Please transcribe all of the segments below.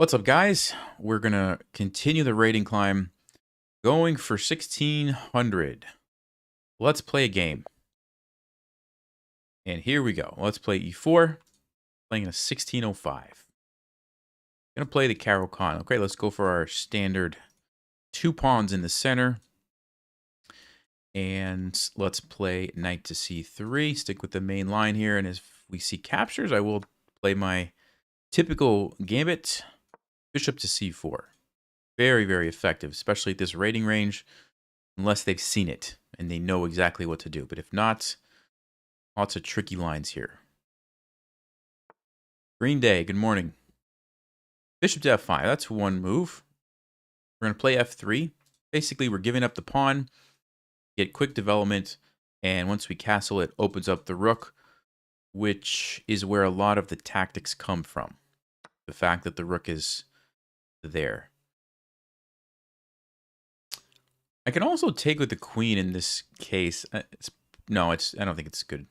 What's up, guys? We're gonna continue the rating climb, going for 1600. Let's play a game. And here we go. Let's play e4, playing a 1605. Gonna play the Carol Khan. Okay, let's go for our standard 2 pawns in the center. And let's play knight to c3. Stick with the main line here. And as we see captures, I will play my typical gambit, bishop to c4. Very, very effective, especially at this rating range, unless they've seen it and they know exactly what to do. But if not, lots of tricky lines here. Green Day, good morning. Bishop to f5, that's one move. We're going to play f3. Basically, we're giving up the pawn, get quick development, and once we castle, it opens up the rook, which is where a lot of the tactics come from. The fact that the rook is there. I can also take with the queen in this case. I don't think it's good.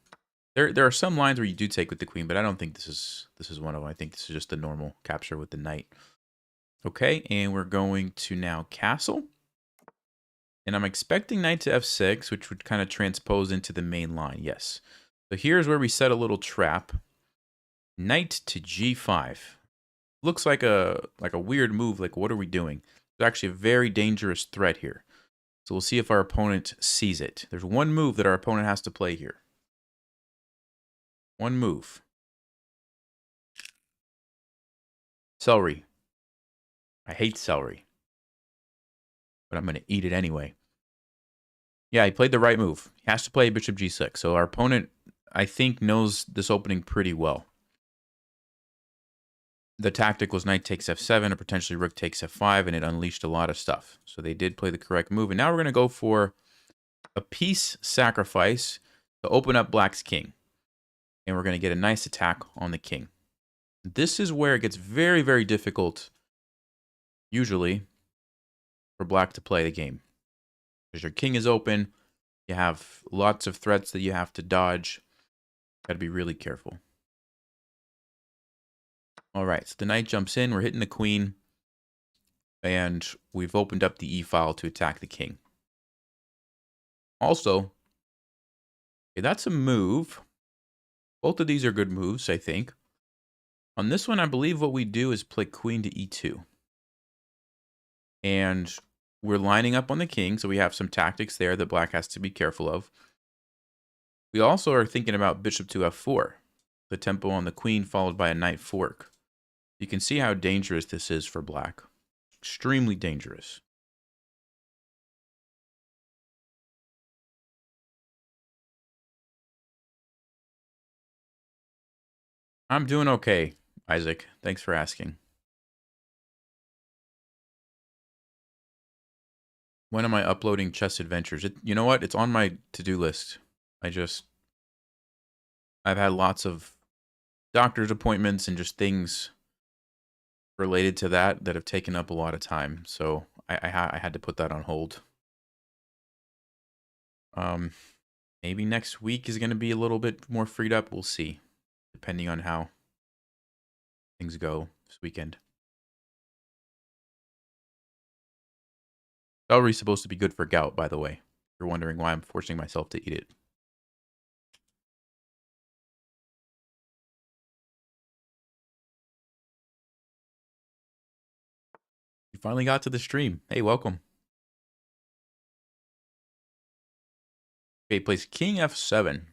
There are some lines where you do take with the queen, but I don't think this is one of them. I think this is just a normal capture with the knight. Okay, and we're going to now castle. And I'm expecting knight to f6, which would kind of transpose into the main line. Yes. So here's where we set a little trap. Knight to g5. Looks like a weird move. Like, what are we doing? It's actually a very dangerous threat here. So we'll see if our opponent sees it. There's one move that our opponent has to play here. One move. Celery. I hate celery. But I'm going to eat it anyway. Yeah, he played the right move. He has to play bishop g6. So our opponent, I think, knows this opening pretty well. The tactic was knight takes f7 or potentially rook takes f5, and it unleashed a lot of stuff. So they did play the correct move. And now we're going to go for a piece sacrifice to open up black's king. And we're going to get a nice attack on the king. This is where it gets very, very difficult, usually, for black to play the game. Because your king is open, you have lots of threats that you have to dodge. Got to be really careful. All right, so the knight jumps in. We're hitting the queen. And we've opened up the e-file to attack the king. Also, okay, that's a move. Both of these are good moves, I think. On this one, I believe what we do is play queen to e2. And we're lining up on the king, so we have some tactics there that black has to be careful of. We also are thinking about bishop to f4. The tempo on the queen followed by a knight fork. You can see how dangerous this is for black. Extremely dangerous. I'm doing okay, Isaac. Thanks for asking. When am I uploading Chess Adventures? You know what? It's on my to-do list. I've had lots of doctor's appointments and just things related to that have taken up a lot of time. So I had to put that on hold. Maybe next week is going to be a little bit more freed up. We'll see, depending on how things go this weekend. Celery is supposed to be good for gout, by the way. If you're wondering why I'm forcing myself to eat it. You finally got to the stream. Hey, welcome. Okay, he plays king f7.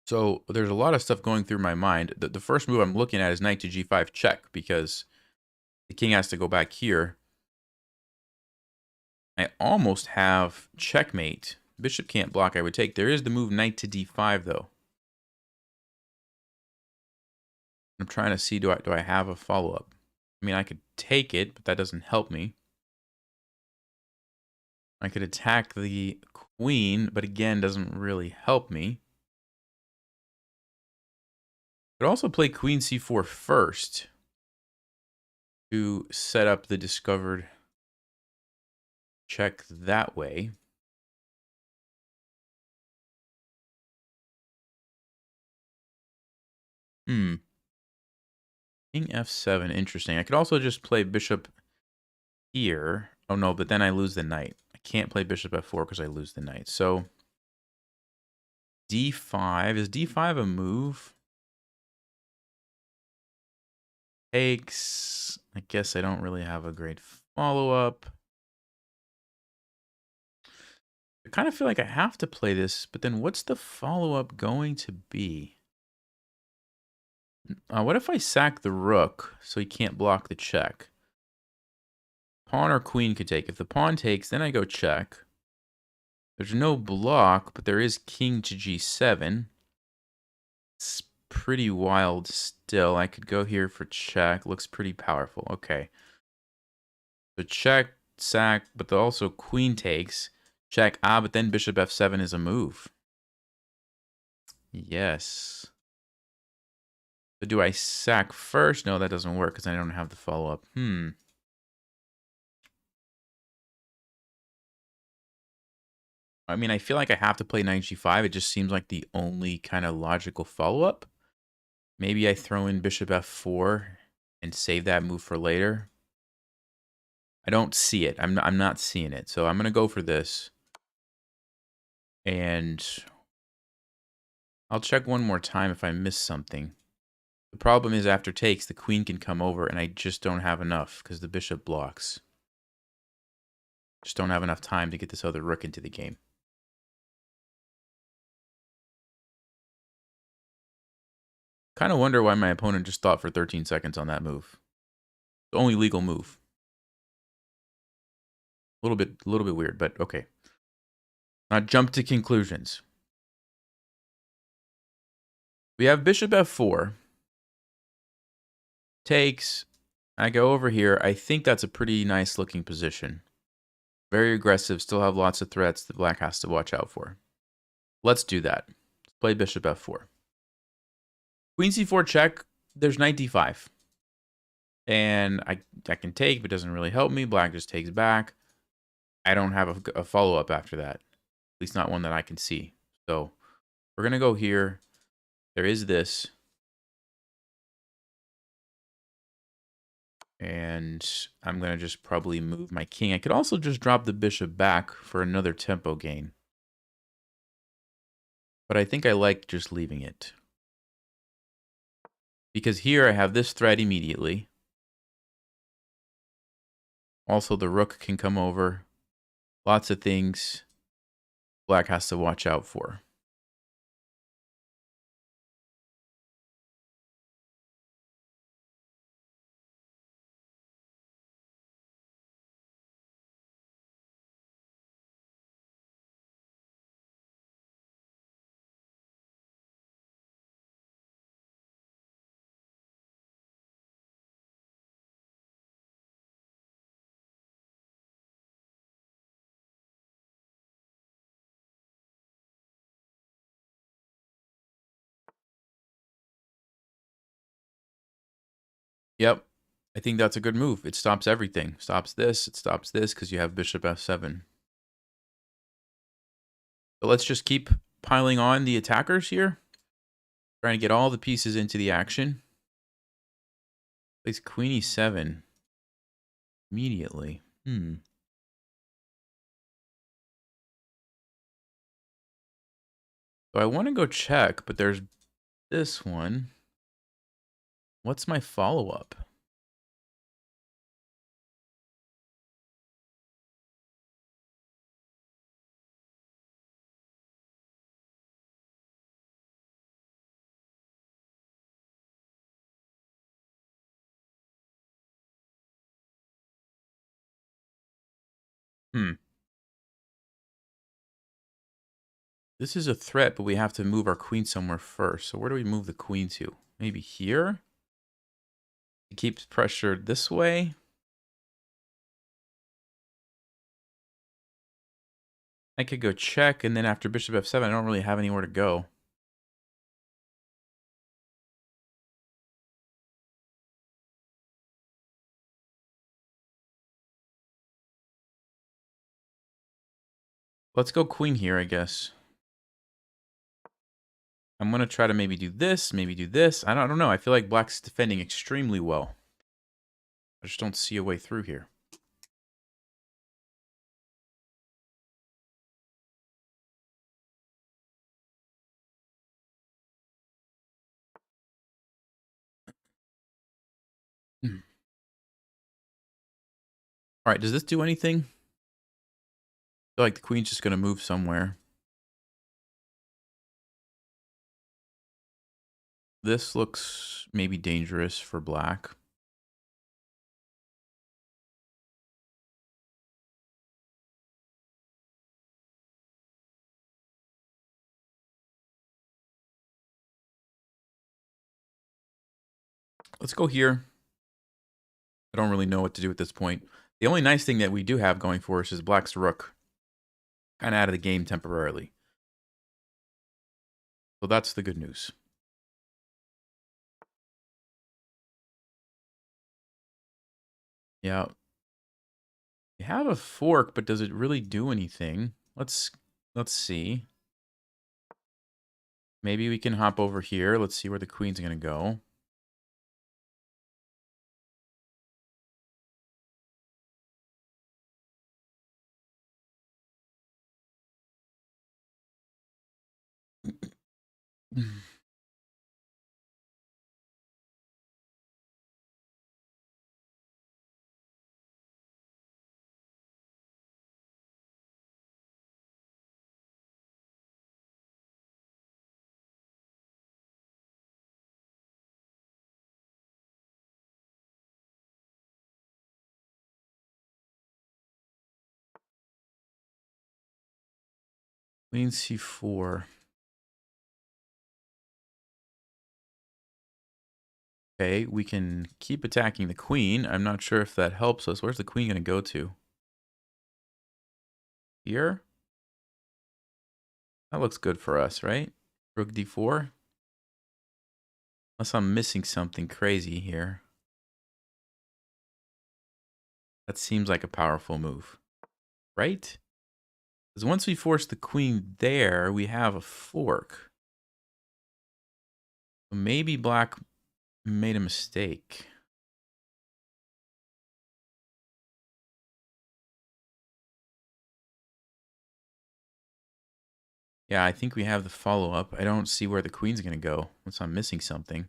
So there's a lot of stuff going through my mind. The first move I'm looking at is knight to g5 check, because the king has to go back here. I almost have checkmate. Bishop can't block, I would take. There is the move knight to d5, though. I'm trying to see, do I have a follow-up? I mean, I could take it, but that doesn't help me. I could attack the queen, but again, doesn't really help me. Could also play queen c4 first. to set up the discovered check that way. Hmm. King f7, interesting. I could also just play bishop here. Oh no, but then I lose the knight. I can't play bishop f4 because I lose the knight. So d5. Is d5 a move? Takes. I guess I don't really have a great follow-up. I kind of feel like I have to play this, but then what's the follow-up going to be? What if I sack the rook so he can't block the check? Pawn or queen could take. If the pawn takes, then I go check. There's no block, but there is king to g7. It's pretty wild still. I could go here for check. Looks pretty powerful. Okay. So check, sack, but also queen takes. Check. Ah, but then bishop f7 is a move. Yes. So do I sack first? No, that doesn't work because I don't have the follow-up. I mean, I feel like I have to play knight g5. It just seems like the only kind of logical follow-up. Maybe I throw in bishop f4 and save that move for later. I don't see it. I'm not seeing it. So I'm going to go for this. And I'll check one more time if I miss something. The problem is after takes, the queen can come over, and I just don't have enough because the bishop blocks. Just don't have enough time to get this other rook into the game. Kind of wonder why my opponent just thought for 13 seconds on that move. The only legal move. A little bit weird, but okay. Now jump to conclusions. We have bishop f4. Takes. I go over here. I think that's a pretty nice looking position. Very aggressive. Still have lots of threats that black has to watch out for. Let's do that. Let's play bishop f4. Queen c4 check. There's knight d5. And I can take, but it doesn't really help me. Black just takes back. I don't have a follow-up after that. At least not one that I can see. So we're going to go here. There is this. And I'm going to just probably move my king. I could also just drop the bishop back for another tempo gain. But I think I like just leaving it. Because here I have this threat immediately. Also, the rook can come over. Lots of things black has to watch out for. Yep. I think that's a good move. It stops everything. Stops this. It stops this because you have bishop f7. So let's just keep piling on the attackers here. Trying to get all the pieces into the action. Plays queen e7 immediately. So I want to go check, but there's this one. What's my follow-up? This is a threat, but we have to move our queen somewhere first. So where do we move the queen to? Maybe here? It keeps pressure this way. I could go check, and then after bishop f7, I don't really have anywhere to go. Let's go queen here, I guess. I'm going to try to maybe do this, maybe do this. I don't know. I feel like black's defending extremely well. I just don't see a way through here. Hmm. All right, does this do anything? I feel like the queen's just going to move somewhere. This looks maybe dangerous for black. Let's go here. I don't really know what to do at this point. The only nice thing that we do have going for us is black's rook. Kind of out of the game temporarily. So that's the good news. Yeah. We have a fork, but does it really do anything? Let's see. Maybe we can hop over here. Let's see where the queen's going to go. Queen c4. Okay, we can keep attacking the queen. I'm not sure if that helps us. Where's the queen going to go to? Here? That looks good for us, right? Rook d4. Unless I'm missing something crazy here. That seems like a powerful move, right? Because once we force the queen there, we have a fork. So maybe black made a mistake. Yeah, I think we have the follow-up. I don't see where the queen's going to go unless I'm missing something.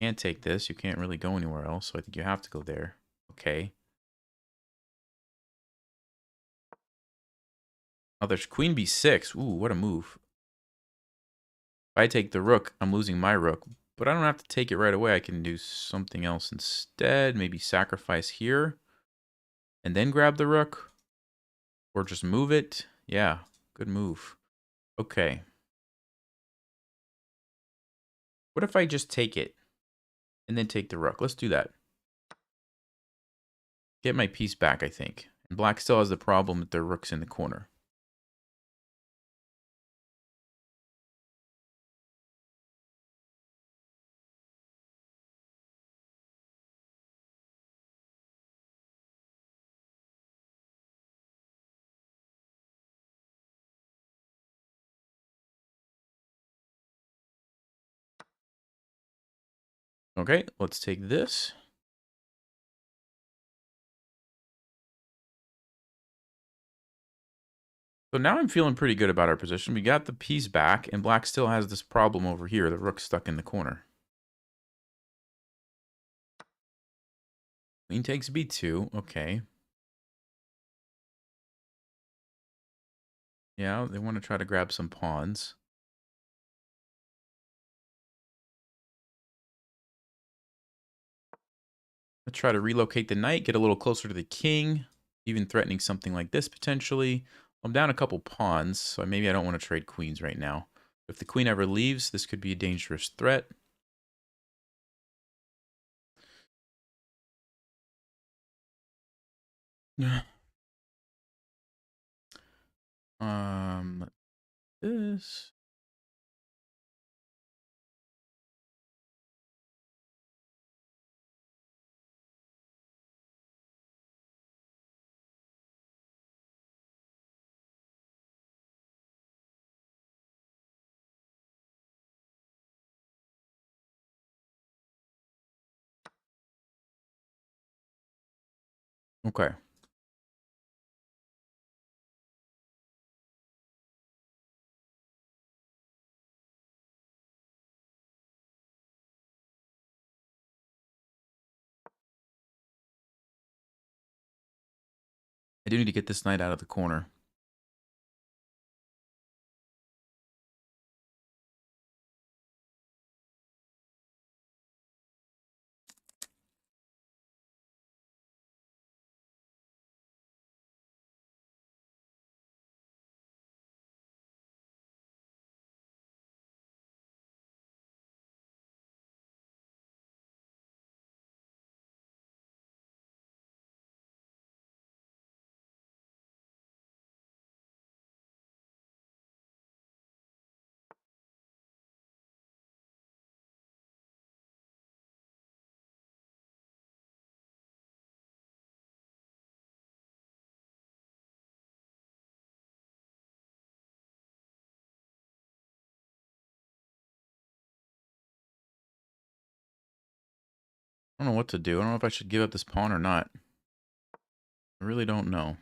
Can't take this. You can't really go anywhere else, so I think you have to go there. Okay. Oh, there's queen b6. Ooh, what a move. If I take the rook, I'm losing my rook. But I don't have to take it right away. I can do something else instead. Maybe sacrifice here. And then grab the rook. Or just move it. Yeah, good move. Okay. What if I just take it? And then take the rook? Let's do that. Get my piece back, I think. And black still has the problem that their rook's in the corner. Okay, let's take this. So now I'm feeling pretty good about our position. We got the piece back, and black still has this problem over here. The rook's stuck in the corner. Queen takes b2. Okay. Yeah, they want to try to grab some pawns. Let's try to relocate the knight, get a little closer to the king, even threatening something like this potentially. I'm down a couple pawns, so maybe I don't want to trade queens right now. If the queen ever leaves, this could be a dangerous threat. This. Okay. I do need to get this knight out of the corner. I don't know what to do. I don't know if I should give up this pawn or not. I really don't know.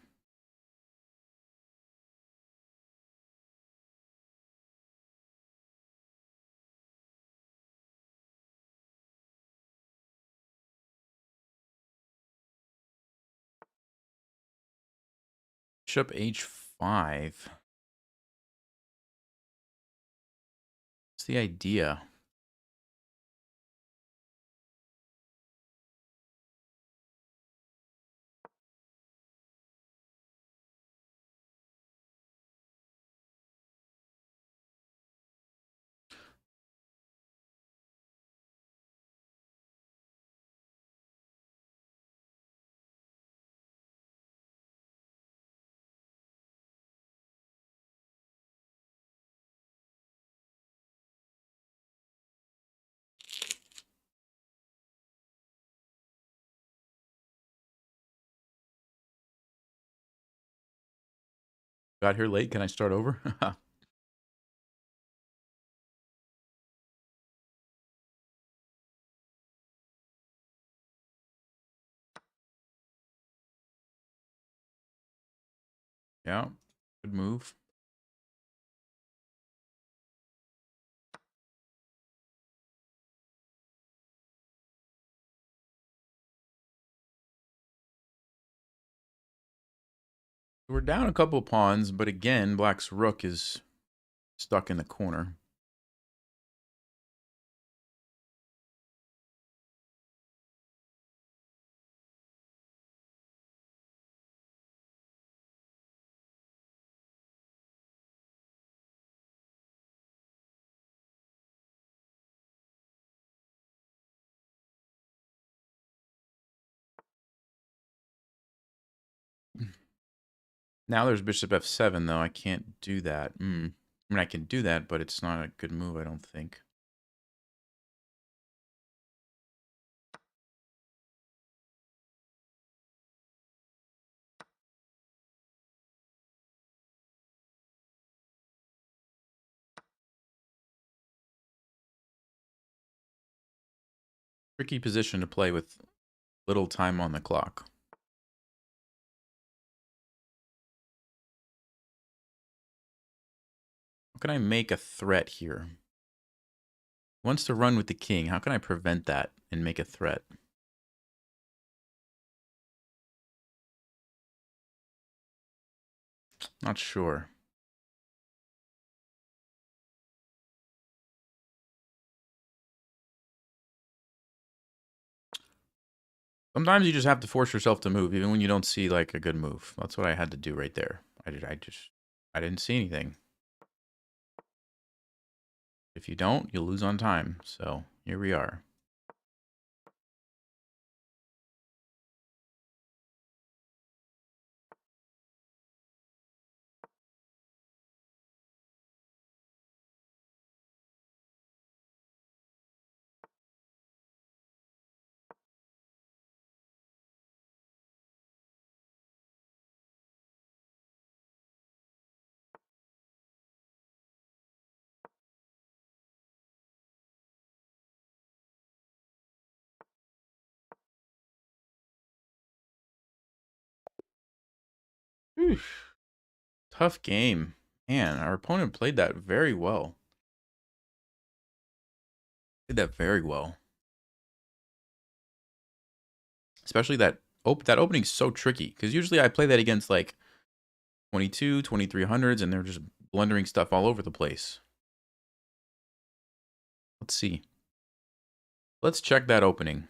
Bishop h5. What's the idea? Got here late. Can I start over? Yeah. Good move. We're down a couple pawns, but again, black's rook is stuck in the corner. Now there's bishop f7, though. I can't do that. I mean, I can do that, but it's not a good move, I don't think. Tricky position to play with little time on the clock. How can I make a threat here? He wants to run with the king. How can I prevent that and make a threat? Not sure. Sometimes you just have to force yourself to move, even when you don't see like a good move. That's what I had to do right there. I didn't see anything. If you don't, you'll lose on time. So here we are. Whew. Tough game. Man, our opponent played that very well. Did that very well. Especially that that opening's so tricky. Because usually I play that against like 22, 2300s, and they're just blundering stuff all over the place. Let's see. Let's check that opening.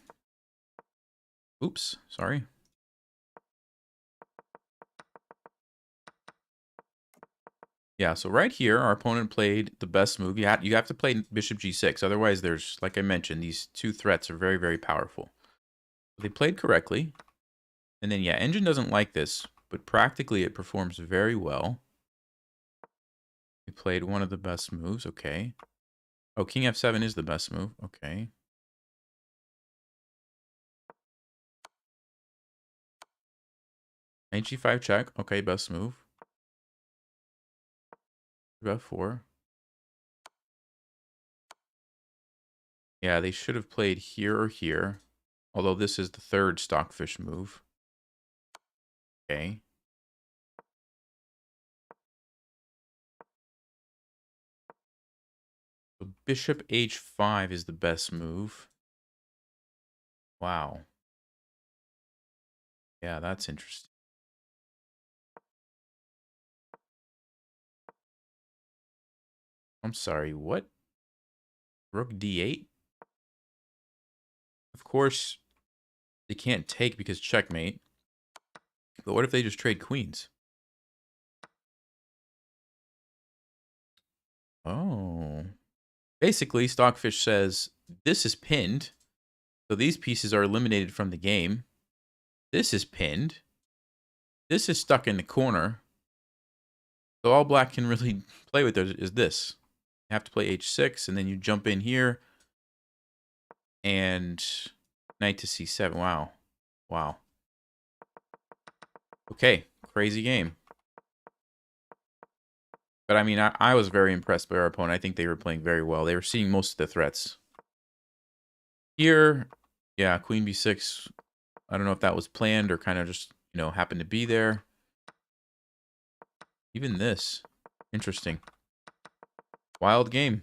Oops, sorry. Yeah, so right here, our opponent played the best move. You have to play bishop g6. Otherwise, there's, like I mentioned, these two threats are very, very powerful. They played correctly. And then, yeah, Engine doesn't like this, but practically it performs very well. We played one of the best moves. Okay. Oh, king f7 is the best move. Okay. Knight g5 check. Okay, best move. f4. Yeah, they should have played here or here. Although this is the third stockfish move. Okay. So bishop h5 is the best move. Wow. Yeah, that's interesting. I'm sorry, what? Rook d8? Of course, they can't take because checkmate. But what if they just trade queens? Oh. Basically, Stockfish says, this is pinned. So these pieces are eliminated from the game. This is pinned. This is stuck in the corner. So all black can really play with is this. You have to play h6, and then you jump in here. And knight to c7. Wow. Wow. Okay. Crazy game. But I mean, I was very impressed by our opponent. I think they were playing very well. They were seeing most of the threats. Here, yeah, queen b6. I don't know if that was planned or kind of just, you know, happened to be there. Even this. Interesting. Wild game.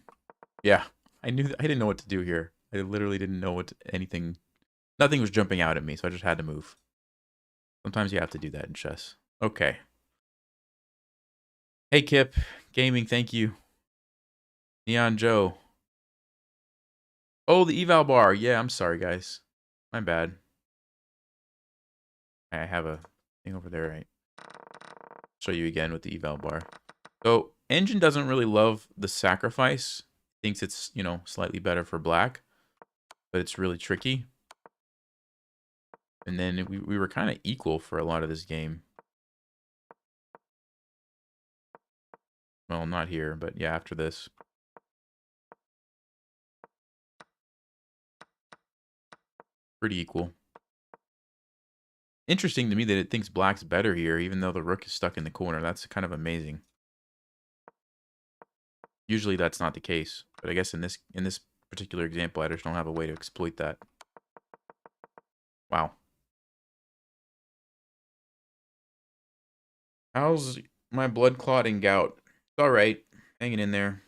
Yeah, I didn't know what to do here. I literally didn't know anything. Nothing was jumping out at me, so I just had to move. Sometimes you have to do that in chess. Okay. Hey, Kip. Gaming, thank you. Neon Joe. Oh, the eval bar. Yeah, I'm sorry, guys. My bad. I have a thing over there. Right. Show you again with the eval bar. So, Engine doesn't really love the sacrifice. Thinks it's, you know, slightly better for black. But it's really tricky. And then we were kind of equal for a lot of this game. Well, not here, but yeah, after this. Pretty equal. Interesting to me that it thinks black's better here, even though the rook is stuck in the corner. That's kind of amazing. Usually that's not the case, but I guess in this particular example, I just don't have a way to exploit that. Wow. How's my blood clotting gout? It's all right. Hanging in there.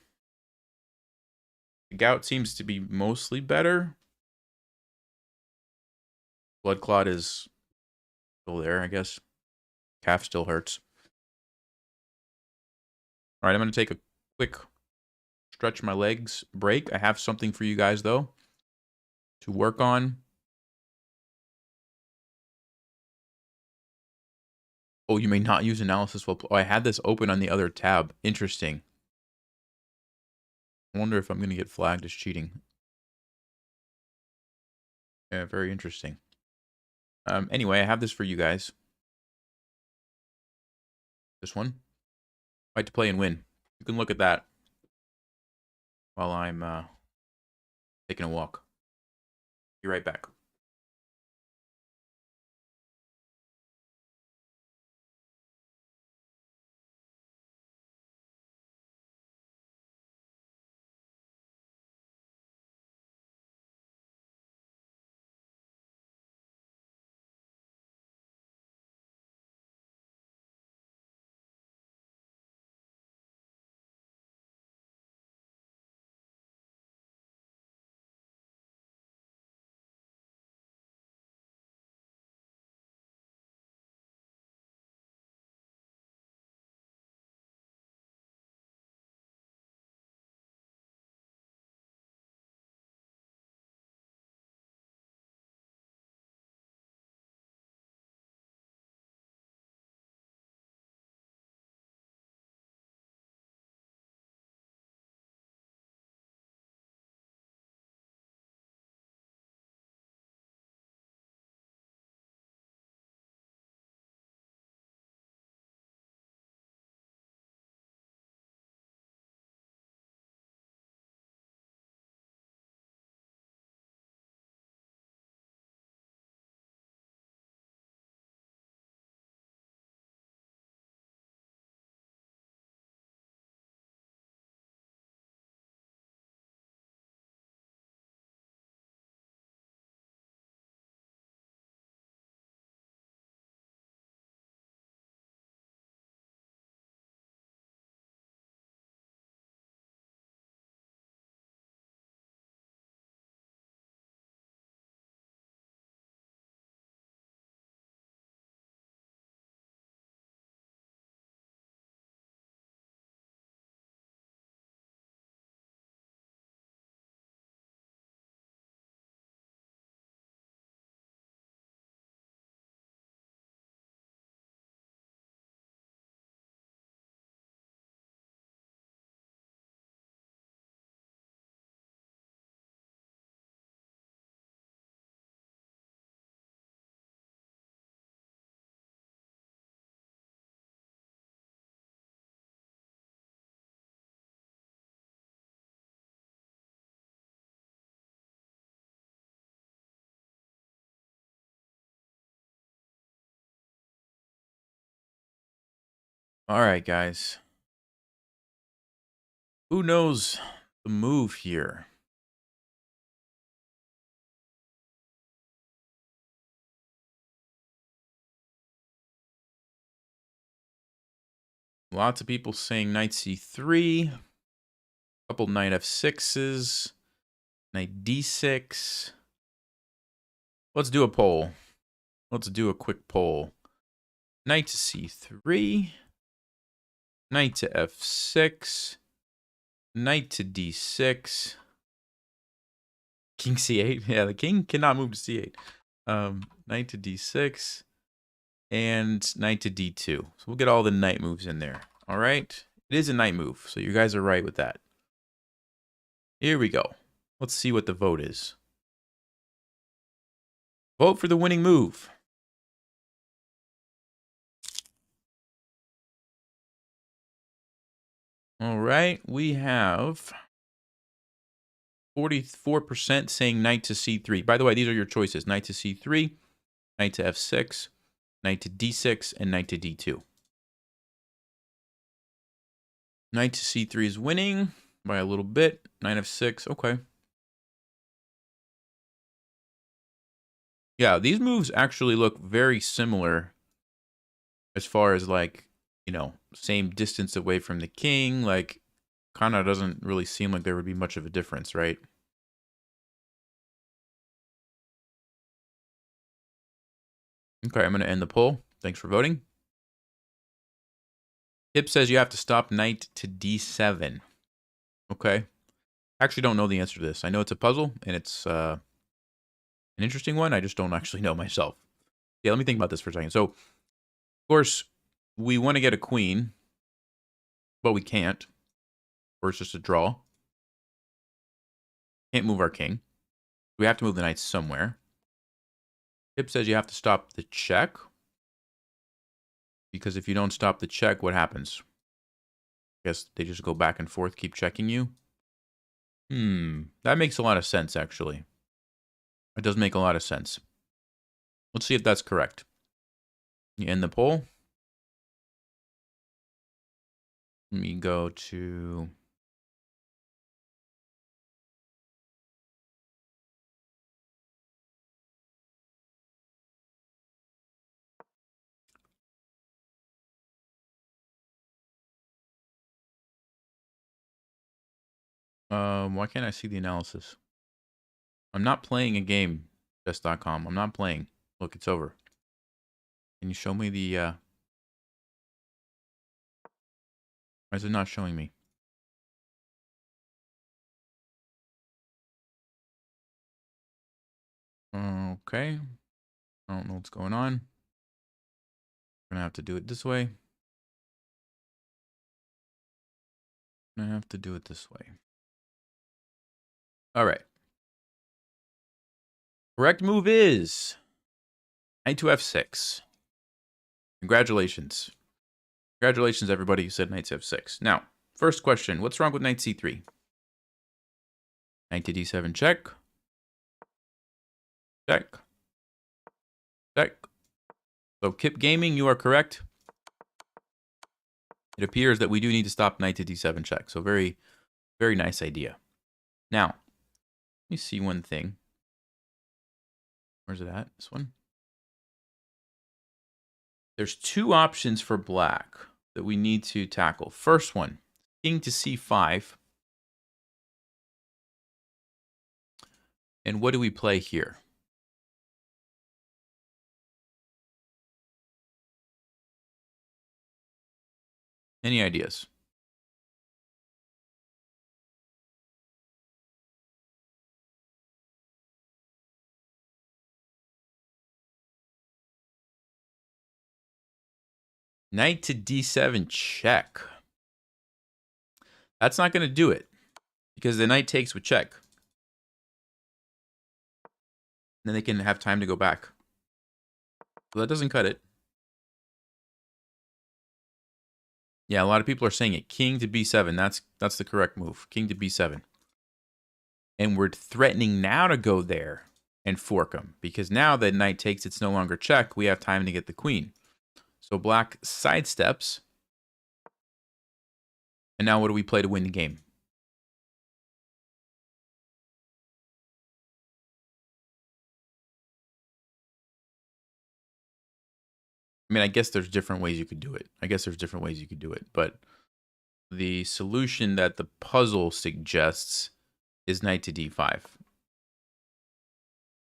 The gout seems to be mostly better. Blood clot is still there, I guess. Calf still hurts. All right, I'm going to take a quick stretch my legs break. I have something for you guys, though, to work on. Oh, you may not use analysis while... Oh, I had this open on the other tab. Interesting. I wonder if I'm going to get flagged as cheating. Yeah, very interesting. Anyway, I have this for you guys. This one. Fight to play and win. You can look at that while I'm taking a walk. Be right back. All right, guys. Who knows the move here? Lots of people saying knight c3. Couple knight f6s. Knight d6. Let's do a poll. Let's do a quick poll. Knight to c3. Knight to f6. Knight to d6. King c8. Yeah, the king cannot move to c8. Knight to d6. And knight to d2. So we'll get all the knight moves in there. All right. It is a knight move, so you guys are right with that. Here we go. Let's see what the vote is. Vote for the winning move. All right. We have 44% saying knight to c3. By the way, these are your choices. Knight to c3, knight to f6, knight to d6, and knight to d2. Knight to c3 is winning by a little bit. Knight f6, okay. Yeah, these moves actually look very similar as far as, like, you know, same distance away from the king. Like, kind of doesn't really seem like there would be much of a difference, right? Okay, I'm going to end the poll. Thanks for voting. Tip says you have to stop knight to d7. Okay. I actually don't know the answer to this. I know it's a puzzle, and it's an interesting one. I just don't actually know myself. Yeah, let me think about this for a second. So, of course, we want to get a queen, but we can't. Or it's just a draw. Can't move our king. We have to move the knight somewhere. Tip says you have to stop the check. Because if you don't stop the check, what happens? I guess they just go back and forth, keep checking you. That makes a lot of sense, actually. It does make a lot of sense. Let's see if that's correct. You end the poll. Let me go to... why can't I see the analysis? I'm not playing a game, chess.com. I'm not playing. Look, it's over. Can you show me the... Why is it not showing me? Okay. I don't know what's going on. I'm gonna have to do it this way. I have to do it this way. All right. Correct move is knight to f6. Congratulations. Congratulations, everybody who said knight to f6. Now, first question. What's wrong with knight c3? Knight to d7 check. Check. Check. So, Kip Gaming, you are correct. It appears that we do need to stop knight to d7 check. So, very, very nice idea. Now, let me see one thing. Where's it at? This one? There's two options for black that we need to tackle. First one, king to c5. And what do we play here? Any ideas? Knight to d7 check. That's not going to do it because the knight takes with check. Then they can have time to go back. So that doesn't cut it. Yeah, a lot of people are saying it. King to b7. That's the correct move. King to b7. And we're threatening now to go there and fork him. Because now that knight takes, it's no longer check. We have time to get the queen. So black sidesteps. And now what do we play to win the game? I mean, I guess there's different ways you could do it. But the solution that the puzzle suggests is knight to d5.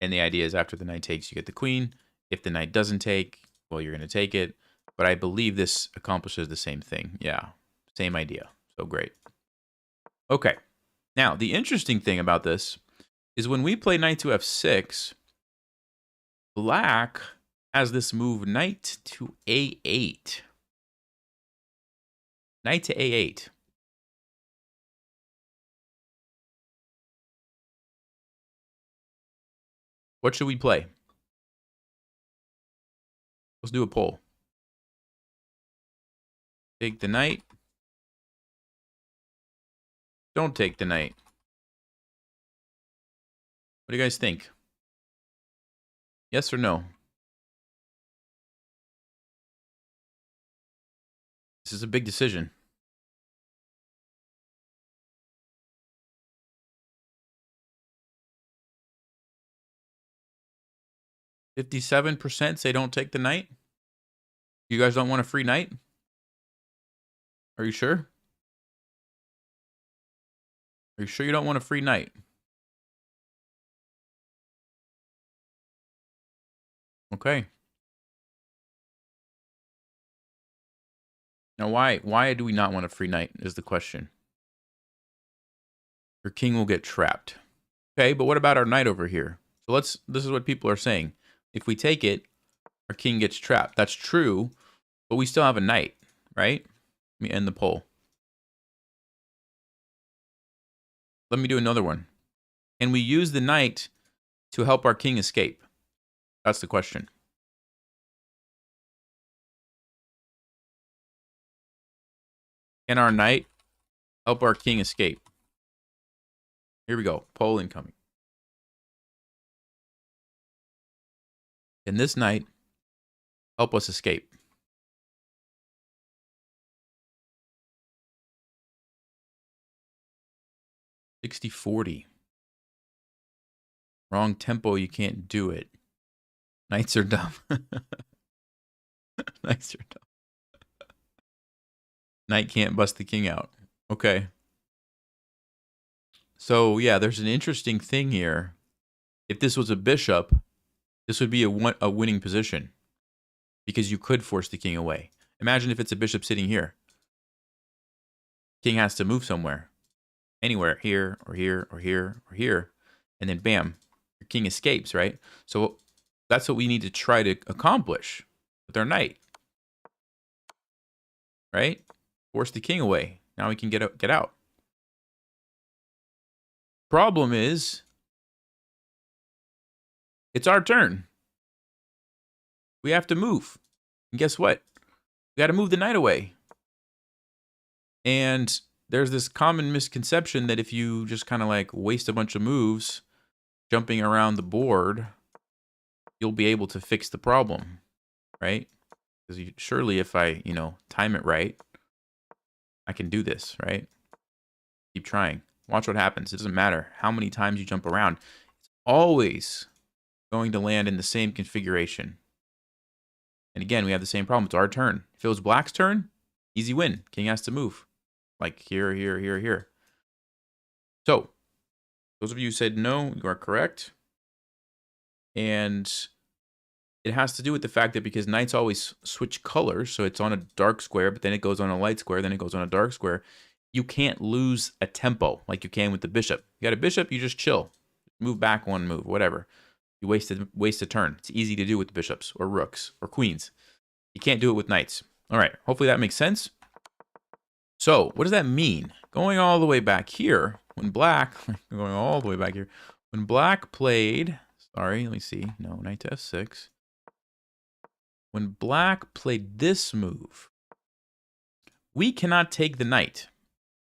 And the idea is after the knight takes, you get the queen. If the knight doesn't take, well, you're going to take it. But I believe this accomplishes the same thing. Yeah, same idea. So great. Okay. Now, the interesting thing about this is when we play knight to f6, black has this move knight to a8. Knight to a8. What should we play? Let's do a poll. Take the knight. Don't take the knight. What do you guys think? Yes or no? This is a big decision. 57% say don't take the knight. You guys don't want a free knight? Are you sure? Are you sure you don't want a free knight? Okay. Now, why do we not want a free knight is the question. Your king will get trapped. Okay, but what about our knight over here? So this is what people are saying. If we take it, our king gets trapped. That's true, but we still have a knight, right? Let me end the poll. Let me do another one. Can we use the knight to help our king escape? That's the question. Can our knight help our king escape? Here we go. Poll incoming. Can this knight help us escape? $60-40. Wrong tempo, you can't do it. Knights are dumb. Knights are dumb. Knight can't bust the king out. Okay. So, yeah, there's an interesting thing here. If this was a bishop, this would be a winning position because you could force the king away. Imagine if it's a bishop sitting here. King has to move somewhere. Anywhere, here, or here, or here, or here. And then bam, your king escapes, right? So that's what we need to try to accomplish with our knight. Right? Force the king away. Now we can get out. Problem is, it's our turn. We have to move. And guess what? We got to move the knight away. And there's this common misconception that if you just kind of like waste a bunch of moves jumping around the board, you'll be able to fix the problem, right? Because surely if I, time it right, I can do this, right? Keep trying. Watch what happens. It doesn't matter how many times you jump around. It's always going to land in the same configuration. And again, we have the same problem. It's our turn. If it was black's turn, easy win. King has to move. Like here, here, here, here. So, those of you who said no, you are correct. And it has to do with the fact that because knights always switch colors, so it's on a dark square, but then it goes on a light square, then it goes on a dark square, you can't lose a tempo like you can with the bishop. You got a bishop, you just chill. Move back one move, whatever. You waste a turn. It's easy to do with bishops or rooks or queens. You can't do it with knights. All right, hopefully that makes sense. So what does that mean? Going all the way back here, when black, going all the way back here, when black played, sorry, let me see, no, knight to f6. When black played this move, we cannot take the knight.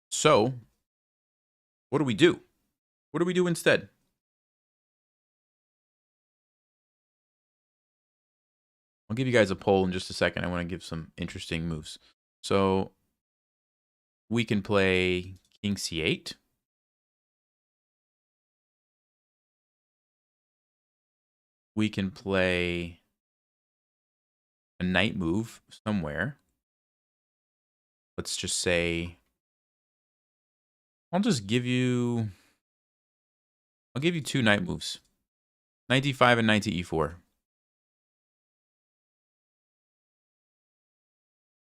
So, what do we do? What do we do instead? I'll give you guys a poll in just a second. I want to give some interesting moves. So, We can play king c8. We can play a knight move somewhere. Let's just say, I'll give you two knight moves. Knight d5 and knight to e4.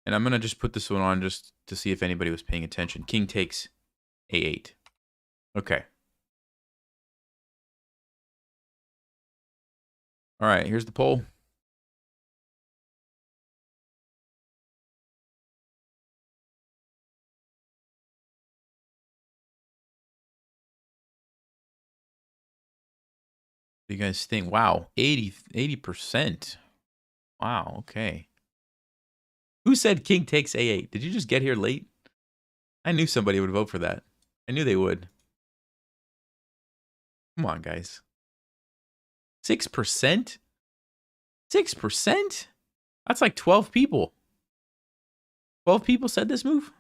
And I'm going to just put this one on just to see if anybody was paying attention. King takes a8. Okay. All right, here's the poll. What do you guys think? Wow, 80%. Wow, okay. Who said king takes a8? Did you just get here late? I knew somebody would vote for that. I knew they would. Come on, guys. 6%? 6%? That's like 12 people. 12 people said this move?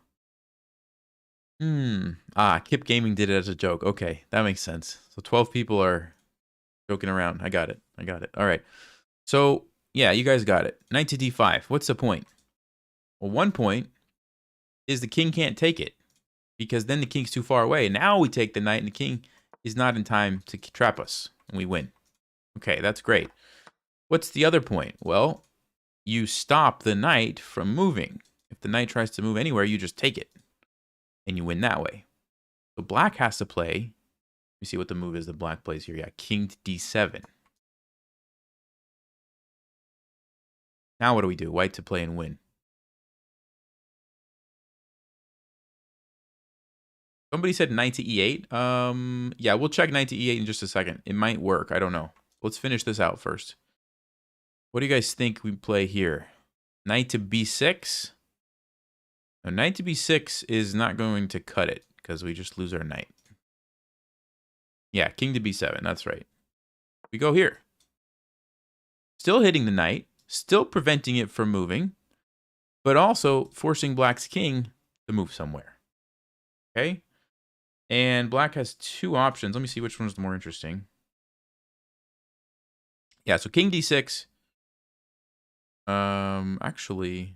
Kip Gaming did it as a joke. Okay, that makes sense. So 12 people are joking around. I got it. All right. So, yeah, you guys got it. Knight to d5. What's the point? Well, one point is the king can't take it because then the king's too far away. Now we take the knight and the king is not in time to trap us and we win. Okay, that's great. What's the other point? Well, you stop the knight from moving. If the knight tries to move anywhere, you just take it and you win that way. So black has to play. Let me see what the move is that black plays here. Yeah, king to d7. Now what do we do? White to play and win. Somebody said knight to e8. Yeah, we'll check knight to e8 in just a second. It might work. I don't know. Let's finish this out first. What do you guys think we play here? Knight to b6? No, knight to b6 is not going to cut it because we just lose our knight. Yeah, king to b7. That's right. We go here. Still hitting the knight. Still preventing it from moving. But also forcing black's king to move somewhere. Okay? And black has two options. Let me see which one is the more interesting. Yeah, so king d6. Actually,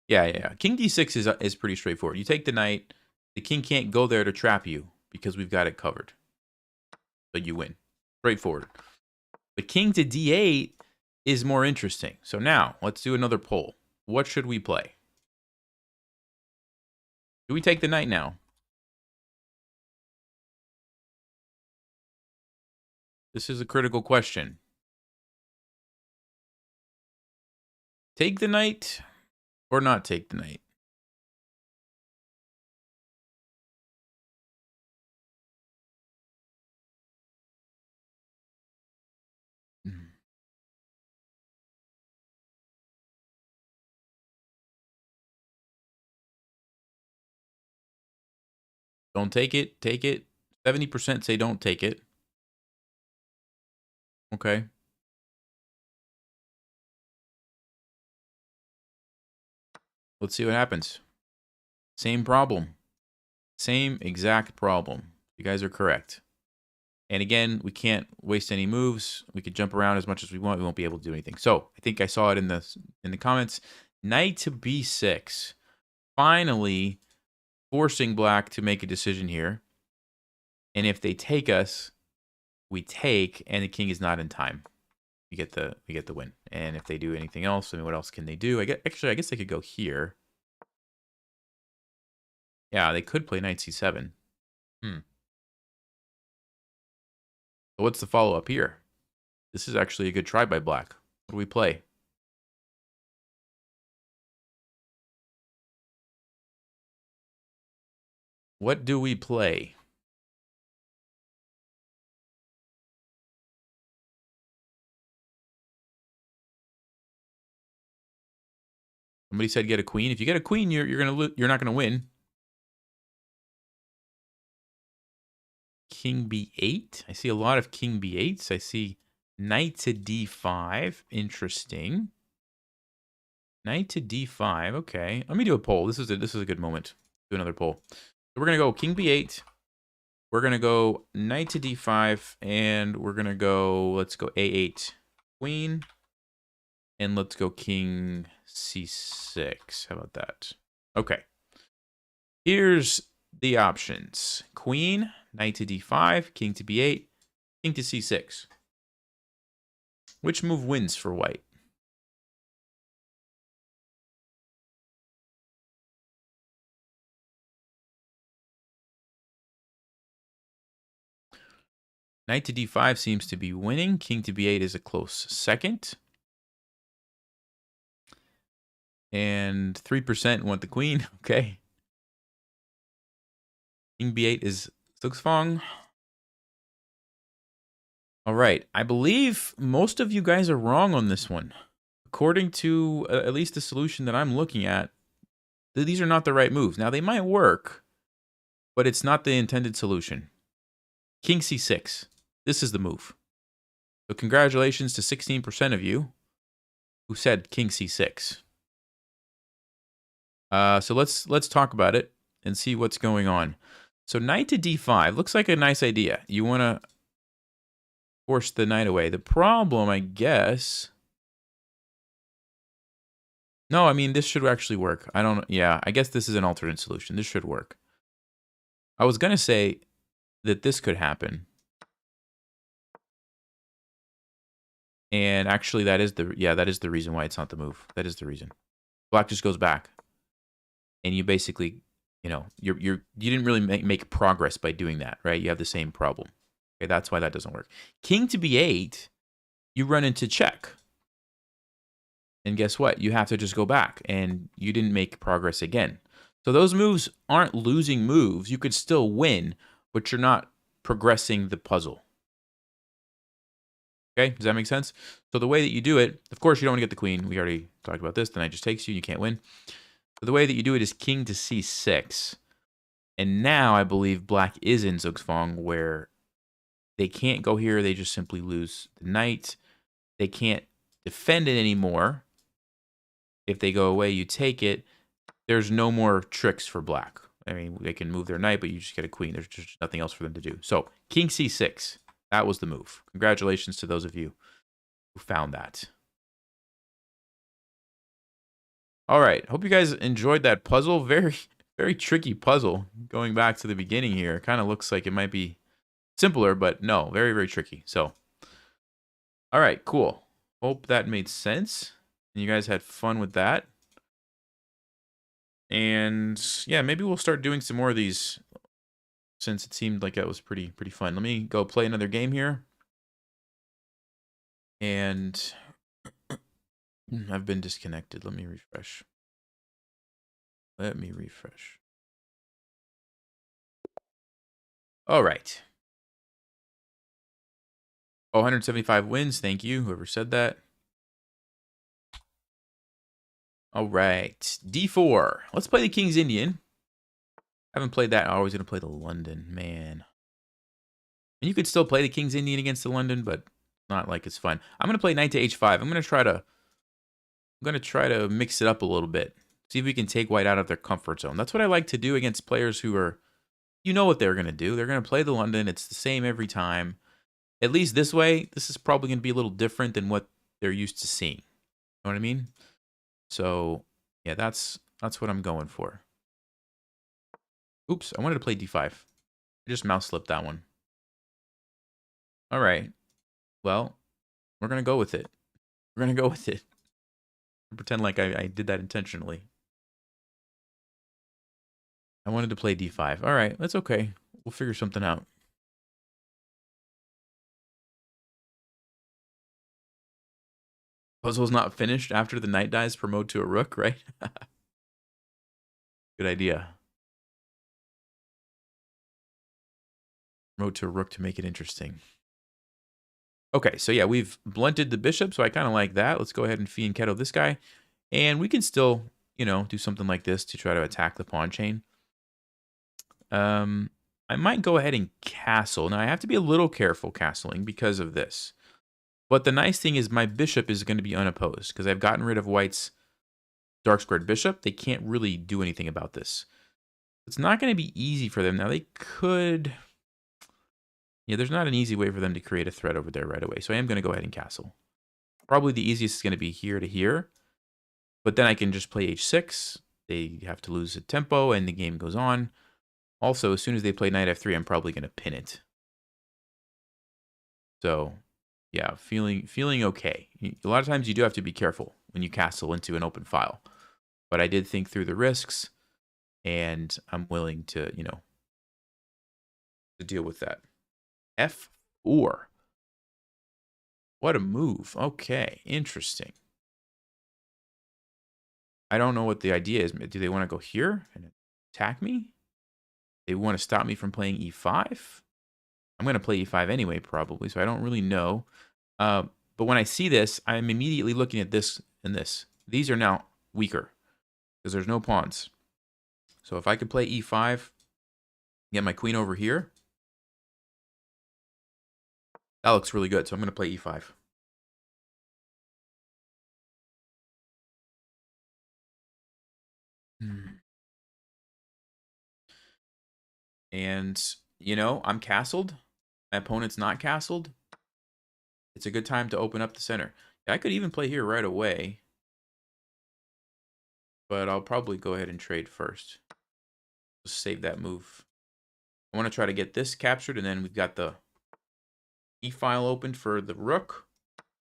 yeah. King d6 is pretty straightforward. You take the knight. The king can't go there to trap you because we've got it covered. So you win. Straightforward. But king to d8 is more interesting. So now, let's do another poll. What should we play? Do we take the knight now? This is a critical question. Take the knight or not take the knight? Don't take it. Take it. 70% say don't take it. Okay. Let's see what happens. Same problem. Same exact problem. You guys are correct. And again, we can't waste any moves. We could jump around as much as we want. We won't be able to do anything. So I think I saw it in the comments. Knight to b6. Finally forcing black to make a decision here. And if they take us, we take, and the king is not in time. We get the win. And if they do anything else, I mean, what else can they do? I guess they could go here. Yeah, they could play knight c7. So what's the follow-up here? This is actually a good try by black. What do we play? What do we play? Somebody said get a queen. If you get a queen, you're not gonna win. King b8. I see a lot of king b8s. I see knight to d5. Interesting. Knight to d5. Okay. Let me do a poll. This is a good moment. Do another poll. So we're going to go king b8. We're going to go knight to d5. And we're going to go, let's go a8 queen. And let's go king c6. How about that? Okay. Here's the options. Queen, knight to d5, king to b8, king to c6. Which move wins for white? Knight to d5 seems to be winning. King to b8 is a close second. And 3% want the queen. Okay. King b8 is Zugzwang. All right. I believe most of you guys are wrong on this one. According to at least the solution that I'm looking at, these are not the right moves. Now, they might work, but it's not the intended solution. King c6. This is the move. So congratulations to 16% of you who said king c6. So let's talk about it and see what's going on. So knight to d5 looks like a nice idea. You want to force the knight away. The problem, I guess... No, I mean, this should actually work. I don't... Yeah, I guess this is an alternate solution. This should work. I was going to say that this could happen. And actually, that is the reason why it's not the move. That is the reason. Black just goes back. And you basically, you know, you didn't really make progress by doing that, right? You have the same problem. Okay, that's why that doesn't work. King to b8, you run into check. And guess what? You have to just go back, and you didn't make progress again. So those moves aren't losing moves. You could still win, but you're not progressing the puzzle. Okay, does that make sense? So the way that you do it, of course, you don't want to get the queen. We already talked about this. The knight just takes you. You can't win. So the way that you do it is king to c6. And now I believe black is in Zugzwang, where they can't go here. They just simply lose the knight. They can't defend it anymore. If they go away, you take it. There's no more tricks for black. I mean, they can move their knight, but you just get a queen. There's just nothing else for them to do. So king c6. That was the move. Congratulations to those of you who found that. All right. Hope you guys enjoyed that puzzle. Very, very tricky puzzle. Going back to the beginning here. Kind of looks like it might be simpler, but no. Very, very tricky. So, all right. Cool. Hope that made sense. And you guys had fun with that. And yeah, maybe we'll start doing some more of these, since it seemed like that was pretty fun. Let me go play another game here. And I've been disconnected. Let me refresh. Let me refresh. All right. Oh, 175 wins. Thank you, whoever said that. All right. D4. Let's play the King's Indian. I haven't played that. I'm always going to play the London. Man. And you could still play the King's Indian against the London, but not like it's fun. I'm going to play knight to h5. I'm going to try to mix it up a little bit. See if we can take white out of their comfort zone. That's what I like to do against players who are, you know what they're going to do. They're going to play the London. It's the same every time. At least this way, this is probably going to be a little different than what they're used to seeing. You know what I mean? So, yeah, that's what I'm going for. Oops, I wanted to play d5. I just mouse slipped that one. All right. Well, we're going to go with it. We're going to go with it. Pretend like I did that intentionally. I wanted to play d5. All right, that's okay. We'll figure something out. Puzzle's not finished after the knight dies. Promote to a rook, right? Good idea. Promote to a rook to make it interesting. Okay, so yeah, we've blunted the bishop, so I kind of like that. Let's go ahead and fianchetto this guy. And we can still, you know, do something like this to try to attack the pawn chain. I might go ahead and castle. Now, I have to be a little careful castling because of this. But the nice thing is my bishop is going to be unopposed because I've gotten rid of white's dark squared bishop, they can't really do anything about this. It's not going to be easy for them. Now, they could... Yeah, there's not an easy way for them to create a threat over there right away. So I am going to go ahead and castle. Probably the easiest is going to be here to here. But then I can just play h6. They have to lose a tempo, and the game goes on. Also, as soon as they play knight f3, I'm probably going to pin it. So, yeah, feeling okay. A lot of times you do have to be careful when you castle into an open file. But I did think through the risks, and I'm willing to, to deal with that. f4. What a move. Okay, interesting. I don't know what the idea is. Do they want to go here and attack me? They want to stop me from playing e5? I'm going to play e5 anyway, probably, so I don't really know. But when I see this, I'm immediately looking at this and this. These are now weaker because there's no pawns. So if I could play e5, get my queen over here, that looks really good. So I'm going to play e5. And, I'm castled. My opponent's not castled. It's a good time to open up the center. I could even play here right away. But I'll probably go ahead and trade first. Just save that move. I want to try to get this captured, and then we've got the e-file opened for the rook.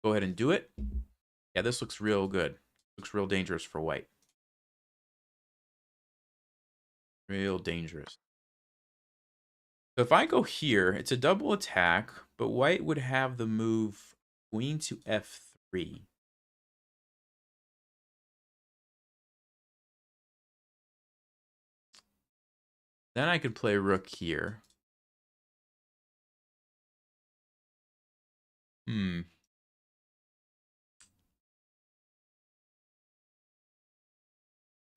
Go ahead and do it. Yeah, this looks real good. Looks real dangerous for white. Real dangerous. So if I go here, it's a double attack, but white would have the move queen to f3. Then I could play rook here.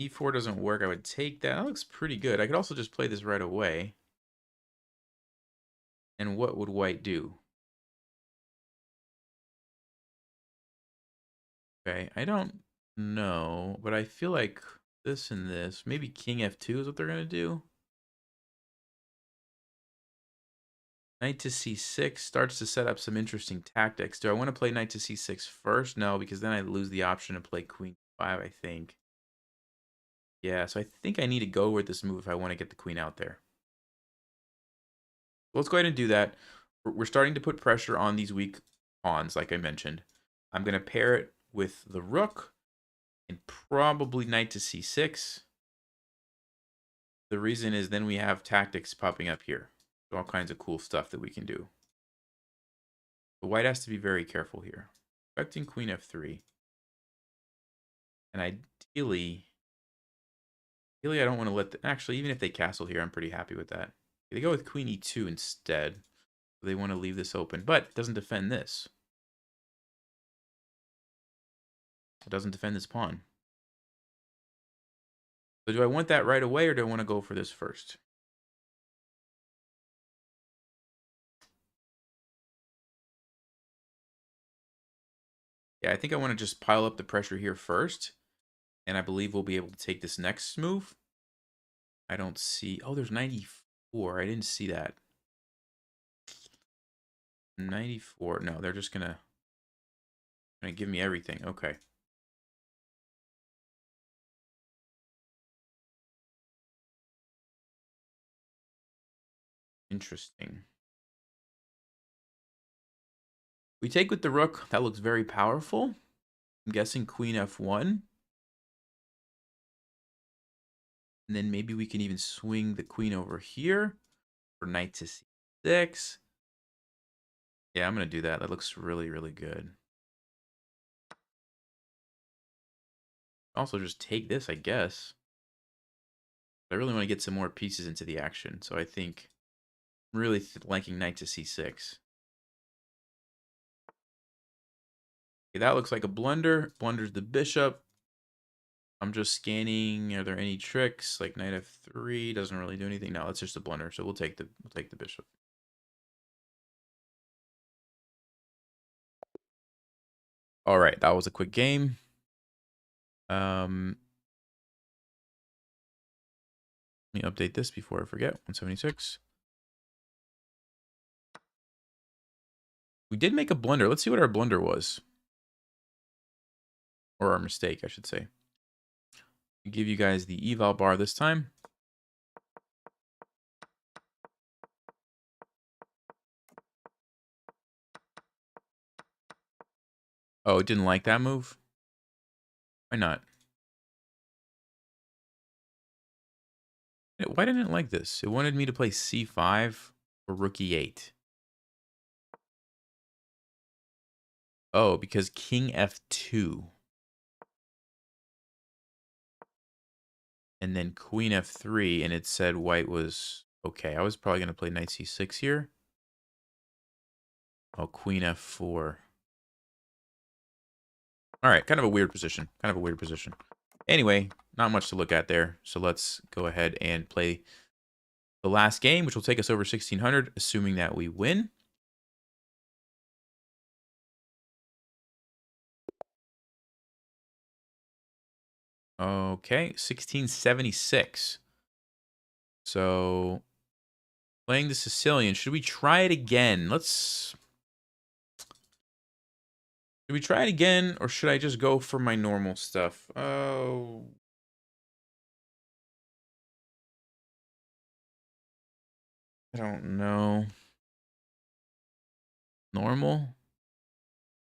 E4 doesn't work. I would take that. That looks pretty good. I could also just play this right away. And what would white do? Okay, I don't know, but I feel like this and this, maybe king f2 is what they're going to do. Knight to c6 starts to set up some interesting tactics. Do I want to play knight to c6 first? No, because then I lose the option to play queen 5, I think. Yeah, so I think I need to go with this move if I want to get the queen out there. Let's go ahead and do that. We're starting to put pressure on these weak pawns, like I mentioned. I'm going to pair it with the rook and probably knight to c6. The reason is then we have tactics popping up here. All kinds of cool stuff that we can do. But white has to be very careful here. Expecting queen f3. And ideally I don't want to let actually, even if they castle here, I'm pretty happy with that. They go with queen e2 instead. They want to leave this open, but it doesn't defend this. It doesn't defend this pawn. So do I want that right away, or do I want to go for this first? Yeah, I think I want to just pile up the pressure here first. And I believe we'll be able to take this next move. I don't see... Oh, there's 94. I didn't see that. 94. No, they're just gonna give me everything. Okay. Interesting. We take with the rook. That looks very powerful. I'm guessing queen f1. And then maybe we can even swing the queen over here for knight to c6. Yeah, I'm going to do that. That looks really, really good. Also, just take this, I guess. I really want to get some more pieces into the action. So I think I'm really liking knight to c6. Okay, that looks like a blunder. Blunders the bishop. I'm just scanning. Are there any tricks? Like knight f3 doesn't really do anything. No, it's just a blunder. So we'll take the bishop. All right, that was a quick game. Let me update this before I forget. 176. We did make a blunder. Let's see what our blunder was. Or our mistake, I should say. I'll give you guys the eval bar this time. Oh, it didn't like that move? Why not? Why didn't it like this? It wanted me to play c5 or rook e8. Oh, because king f2. And then queen f3, and it said white was okay. I was probably going to play knight c6 here. Oh, queen f4. All right, kind of a weird position. Kind of a weird position. Anyway, not much to look at there. So let's go ahead and play the last game, which will take us over 1600, assuming that we win. Okay, 1676. So playing the Sicilian. Should we try it again? Should we try it again, or should I just go for my normal stuff? Oh. I don't know. Normal?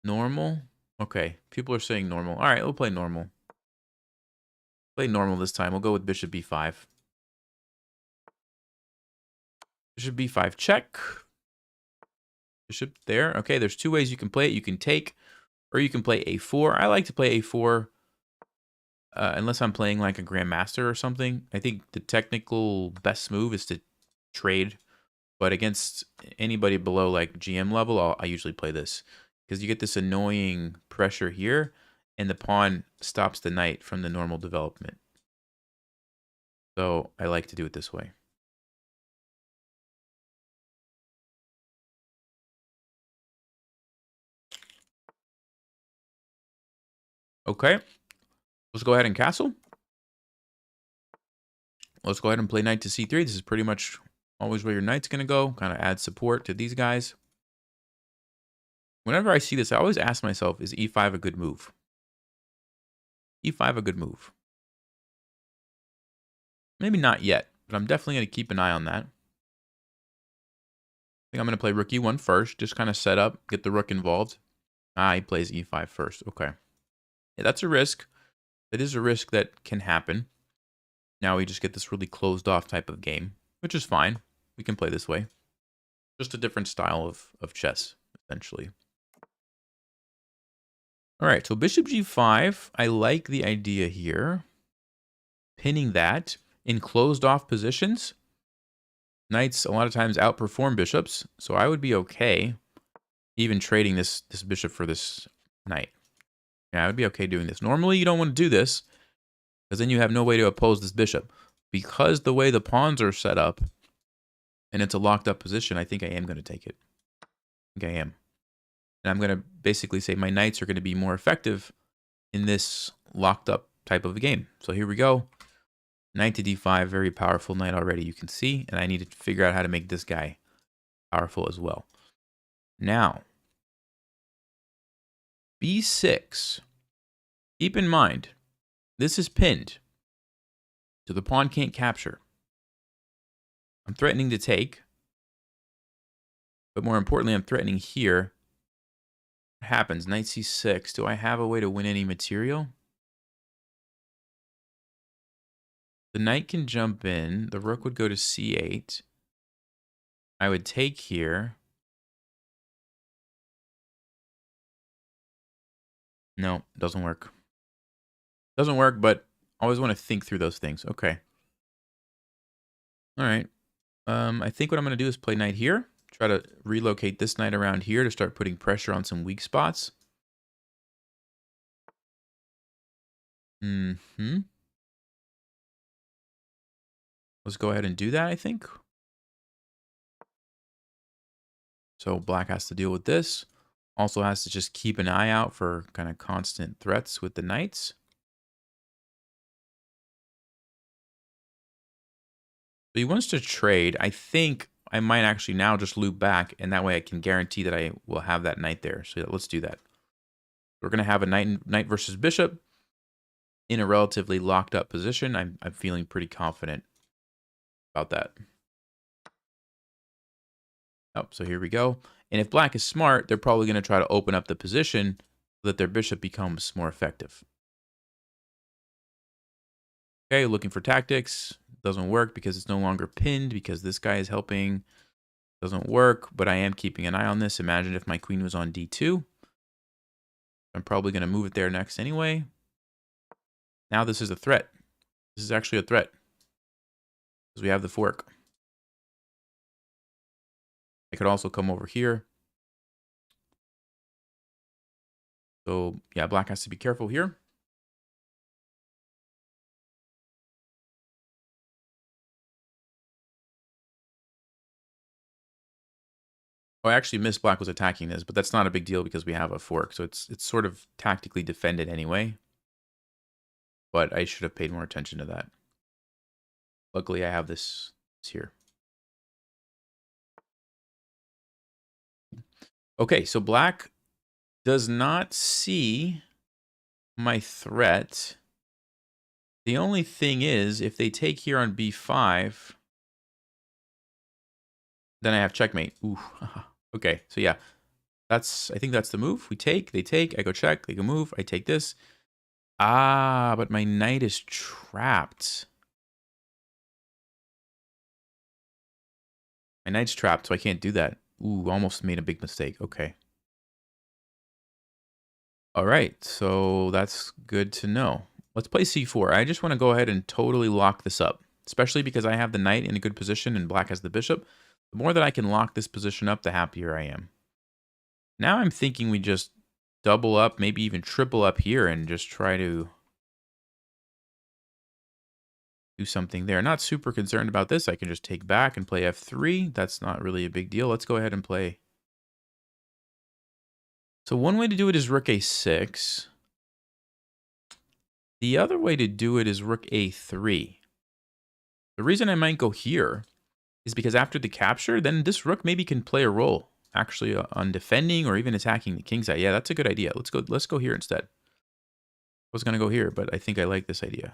Normal? Okay, people are saying normal. All right, we'll play normal. Play normal this time. We'll go with bishop b5. Bishop b5 check. Bishop there. Okay, there's two ways you can play it. You can take, or you can play a4. I like to play a4 unless I'm playing like a grandmaster or something. I think the technical best move is to trade, but against anybody below like GM level, I usually play this because you get this annoying pressure here, and the pawn stops the knight from the normal development. So I like to do it this way. Okay, let's go ahead and castle. Let's go ahead and play knight to c3. This is pretty much always where your knight's going to go. Kind of add support to these guys. Whenever I see this, I always ask myself, is e5 a good move? e5 a good move? Maybe not yet, but I'm definitely going to keep an eye on that. I think I'm going to play rook e1 first. Just kind of set up, get the rook involved. Ah, he plays e5 first. Okay. Yeah, that's a risk. It is a risk that can happen. Now we just get this really closed off type of game, which is fine. We can play this way. Just a different style of chess, essentially. All right, so bishop g5. I like the idea here. Pinning that in closed off positions. Knights a lot of times outperform bishops, so I would be okay even trading this bishop for this knight. Yeah, I would be okay doing this. Normally, you don't want to do this because then you have no way to oppose this bishop. Because the way the pawns are set up and it's a locked up position, I think I am going to take it. I think I am. And I'm going to basically say my knights are going to be more effective in this locked up type of a game. So here we go. Knight to d5, very powerful knight already, you can see. And I need to figure out how to make this guy powerful as well. Now, b6. Keep in mind, this is pinned, so the pawn can't capture. I'm threatening to take, but more importantly, I'm threatening here. What happens? Knight c6. Do I have a way to win any material? The knight can jump in. The rook would go to c8. I would take here. No, doesn't work. Doesn't work, but I always want to think through those things. Okay. All right. I think what I'm going to do is play knight here. Try to relocate this knight around here to start putting pressure on some weak spots. Let's go ahead and do that, I think. So black has to deal with this. Also has to just keep an eye out for kind of constant threats with the knights. he wants to trade. I think I might actually now just loop back, and that way I can guarantee that I will have that knight there. So let's do that. We're going to have a knight versus bishop in a relatively locked up position. I'm feeling pretty confident about that. Oh, so here we go. And if black is smart, they're probably going to try to open up the position so that their bishop becomes more effective. Okay, looking for tactics. Doesn't work because it's no longer pinned because this guy is helping. Doesn't work, but I am keeping an eye on this. Imagine if my queen was on d2. I'm probably going to move it there next anyway. Now this is a threat. This is actually a threat because we have the fork. I could also come over here. So yeah, black has to be careful here. Oh, I actually missed black was attacking this, but that's not a big deal because we have a fork. So it's sort of tactically defended anyway. But I should have paid more attention to that. Luckily, I have this here. Okay, so black does not see my threat. The only thing is, if they take here on b5, then I have checkmate. Ooh. Okay, so yeah, I think that's the move. We take, they take, I go check, they go move, I take this. Ah, but my knight is trapped. My knight's trapped, so I can't do that. Ooh, almost made a big mistake. Okay. All right, so that's good to know. Let's play c4. I just want to go ahead and totally lock this up, especially because I have the knight in a good position and black has the bishop. The more that I can lock this position up, the happier I am. Now I'm thinking we just double up, maybe even triple up here and just try to do something there. Not super concerned about this. I can just take back and play f3. That's not really a big deal. Let's go ahead and play. So one way to do it is rook a6. The other way to do it is rook a3. The reason I might go here is because after the capture, then this rook maybe can play a role actually on defending or even attacking the king side. Yeah, that's a good idea. Let's go here instead. I was gonna go here, but I think I like this idea.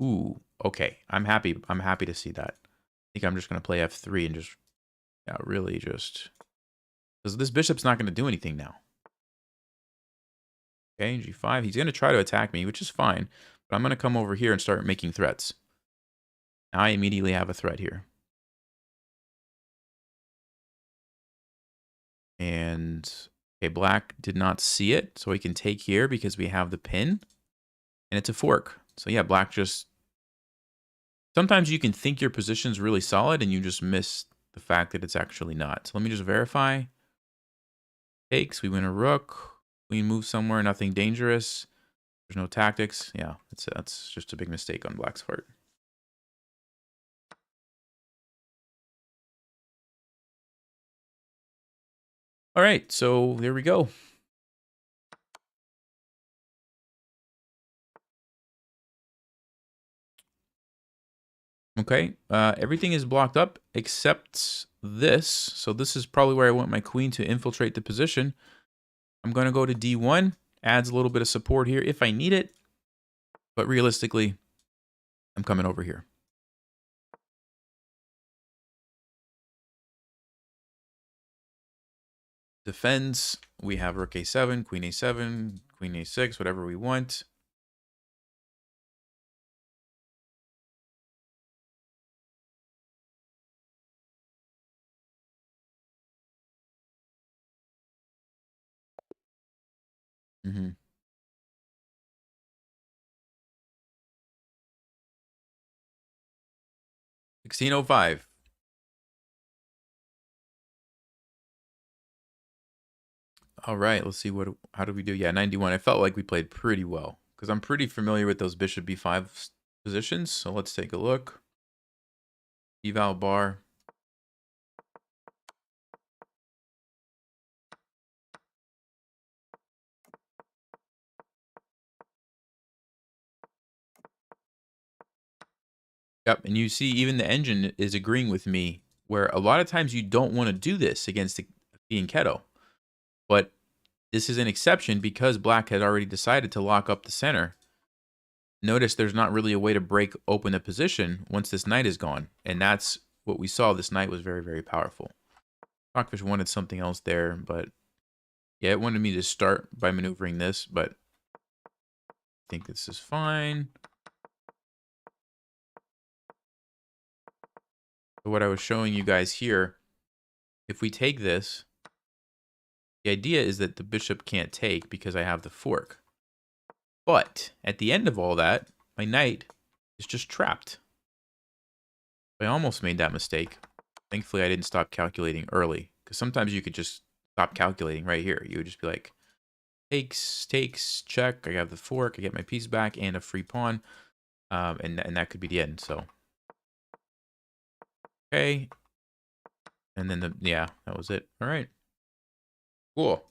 Ooh, okay. I'm happy to see that. I think I'm just gonna play f3 and just, yeah, really just, because this bishop's not gonna do anything now. Okay, g5. He's gonna try to attack me, which is fine, but I'm gonna come over here and start making threats. Now I immediately have a threat here. And okay, black did not see it, so he can take here because we have the pin, and it's a fork. So yeah, black just, sometimes you can think your position's really solid and you just miss the fact that it's actually not. So let me just verify. Takes, we win a rook. We move somewhere, nothing dangerous. There's no tactics. Yeah, that's just a big mistake on black's part. All right, so there we go. Okay, everything is blocked up except this. So this is probably where I want my queen to infiltrate the position. I'm going to go to d1. Adds a little bit of support here if I need it. But realistically, I'm coming over here. Defends. We have rook a7, queen a7, queen a6, whatever we want. Mm-hmm. 1605. All right, let's see how do we do? Yeah, 91. I felt like we played pretty well because I'm pretty familiar with those bishop b5 positions. So let's take a look. Eval bar. Yep, and you see even the engine is agreeing with me where a lot of times you don't want to do this against the Fianchetto. But this is an exception because black had already decided to lock up the center. Notice there's not really a way to break open the position once this knight is gone. And that's what we saw. This knight was very, very powerful. Stockfish wanted something else there, but yeah, it wanted me to start by maneuvering this, but I think this is fine. So what I was showing you guys here, if we take this, the idea is that the bishop can't take because I have the fork. But at the end of all that, my knight is just trapped. I almost made that mistake. Thankfully, I didn't stop calculating early, because sometimes you could just stop calculating right here. You would just be like, takes, check. I have the fork. I get my piece back and a free pawn, and that could be the end. So, okay, and then yeah, that was it. All right, cool.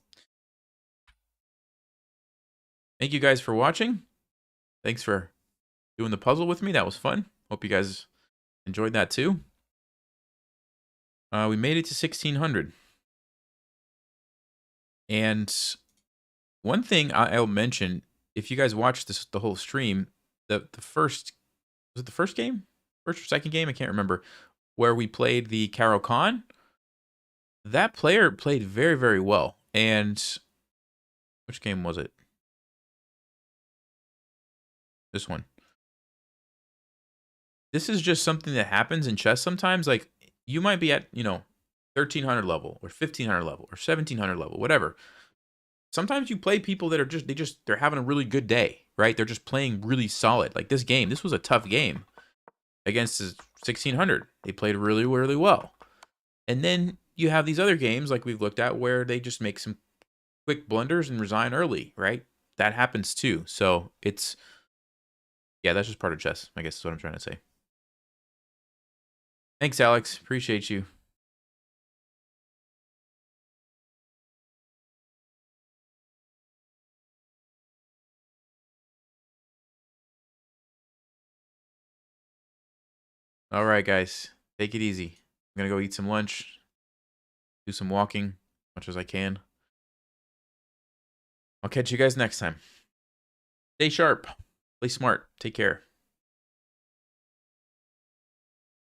Thank you guys for watching. Thanks for doing the puzzle with me. That was fun. Hope you guys enjoyed that too. We made it to 1600. And one thing I'll mention, if you guys watched the whole stream, the first, was it the first game? First or second game? I can't remember. Where we played the Caro Khan. That player played very, very well. And which game was it? This one. This is just something that happens in chess sometimes. Like, you might be at, 1300 level or 1500 level or 1700 level, whatever. Sometimes you play people that are they're having a really good day, right? They're just playing really solid. Like this game, this was a tough game against 1600. They played really, really well. And then you have these other games like we've looked at where they just make some quick blunders and resign early, right? That happens too. So yeah, that's just part of chess, I guess is what I'm trying to say. Thanks, Alex. Appreciate you. All right, guys. Take it easy. I'm going to go eat some lunch, do some walking, as much as I can. I'll catch you guys next time. Stay sharp. Play smart. Take care.